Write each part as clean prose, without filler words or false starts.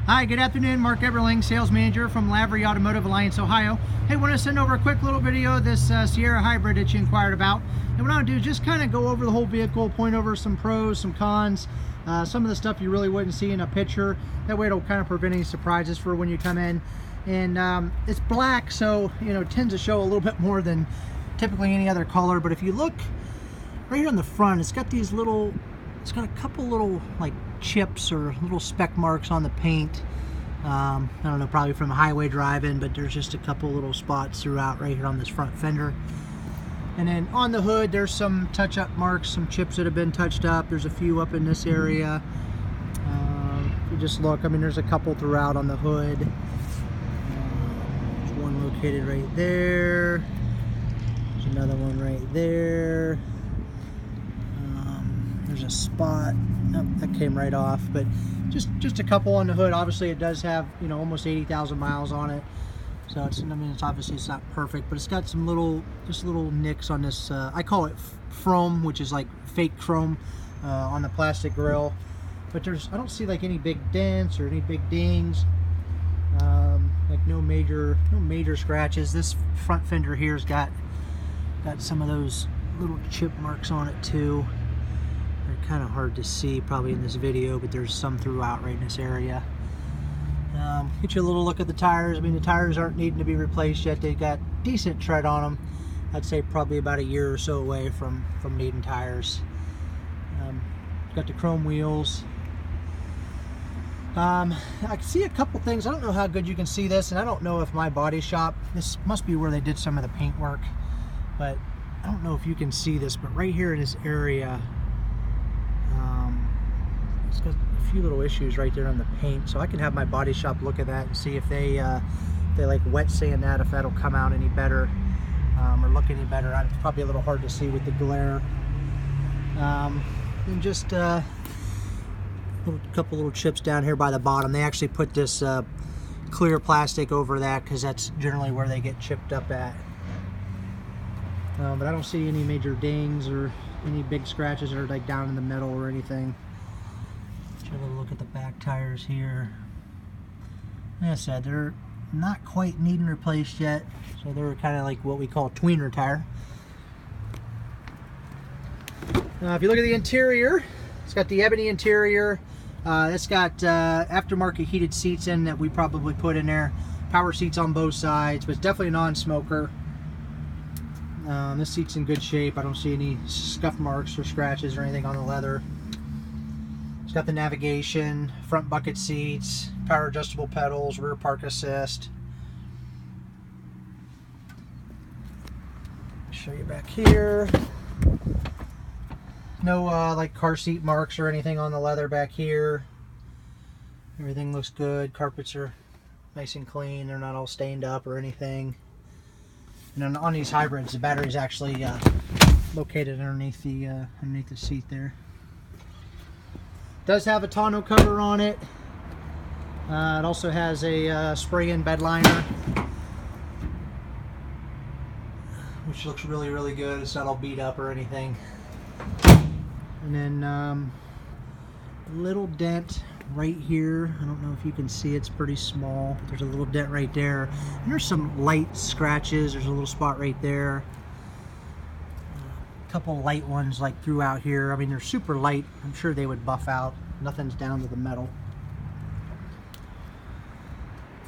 Hi, good afternoon. Mark Everling, sales manager from Lavery Automotive, Alliance, Ohio. Hey, want to send over a quick little video of this Sierra Hybrid that you inquired about. And what I want to do is just kind of go over the whole vehicle, point over some pros, some cons, some of the stuff you really wouldn't see in a picture. That way it'll kind of prevent any surprises for when you come in. And it's black, so it tends to show a little bit more than typically any other color. But if you look right here on the front, it's got these little, it's got a couple little like chips or little speck marks on the paint. I don't know, probably from highway driving, but there's just a couple little spots throughout right here on this front fender. And then on the hood, there's some touch-up marks, some chips that have been touched up. There's a few up in this area. If you just look, I mean, there's a couple throughout on the hood. There's one located right there. There's another one right there. There's a spot. Nope, that came right off, but just a couple on the hood. Obviously, it does have almost 80,000 miles on it, so it's, I mean, it's obviously it's not perfect, but it's got some little nicks on this. I call it chrome, which is like fake chrome on the plastic grill. But I don't see like any big dents or any big dings. Like no major scratches. This front fender here's got some of those little chip marks on it too. They're kind of hard to see probably in this video, but there's some throughout right in this area. Get you a little look at the tires. I mean, the tires aren't needing to be replaced yet. They've got decent tread on them. I'd say probably about a year or so away from needing tires. Got the chrome wheels. I can see a couple things. I don't know how good you can see this, and I don't know if my body shop, this must be where they did some of the paint work, but I don't know if you can see this, but right here in this area, it's got a few little issues right there on the paint, so I can have my body shop look at that and see if they like wet sand that, if that'll come out any better or look any better. It's probably a little hard to see with the glare. And just a couple little chips down here by the bottom. They actually put this clear plastic over that because that's generally where they get chipped up at. But I don't see any major dings or any big scratches that are like down in the middle or anything. Take a little look at the back tires here. Like I said, they're not quite needing replaced yet, so they're kind of like what we call tweener tire. If you look at the interior, it's got the ebony interior. It's got aftermarket heated seats in that we probably put in there. Power seats on both sides, but it's definitely a non-smoker. This seat's in good shape. I don't see any scuff marks or scratches or anything on the leather. It's got the navigation, front bucket seats, power adjustable pedals, rear park assist. Show you back here. No like car seat marks or anything on the leather back here. Everything looks good. Carpets are nice and clean. They're not all stained up or anything. And then on these hybrids, the battery's actually located underneath the seat there. Does have a tonneau cover on it. It also has a spray-in bed liner, which looks really, really good. It's not all beat up or anything. And then a little dent right here. I don't know if you can see, it's pretty small. There's a little dent right there. And there's some light scratches. There's a little spot right there. A couple light ones like throughout here. I mean, they're super light. I'm sure they would buff out. Nothing's down to the metal.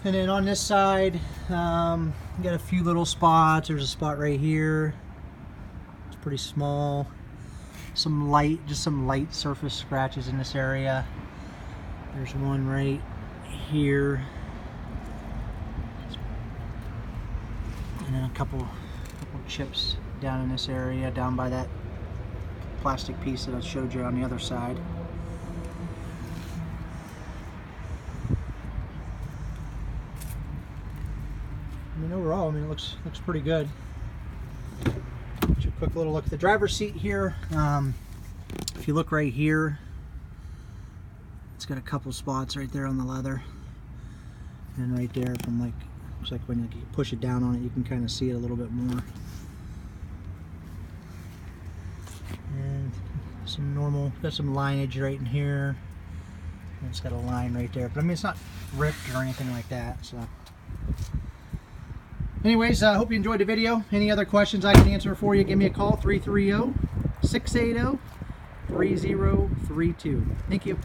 And then on this side, you got a few little spots. There's a spot right here. It's pretty small. Just some light surface scratches in this area. There's one right here. And then a couple chips down in this area, down by that plastic piece that I showed you on the other side. I mean, overall, it looks pretty good. Quick little look at the driver's seat here. If you look right here, it's got a couple spots right there on the leather, and right there from like, looks like when you push it down on it, you can kind of see it a little bit more. And some normal, got some lineage right in here. It's got a line right there, but I mean, it's not ripped or anything like that. So anyways, I hope you enjoyed the video. Any other questions I can answer for you, give me a call, 330-680-3032. Thank you.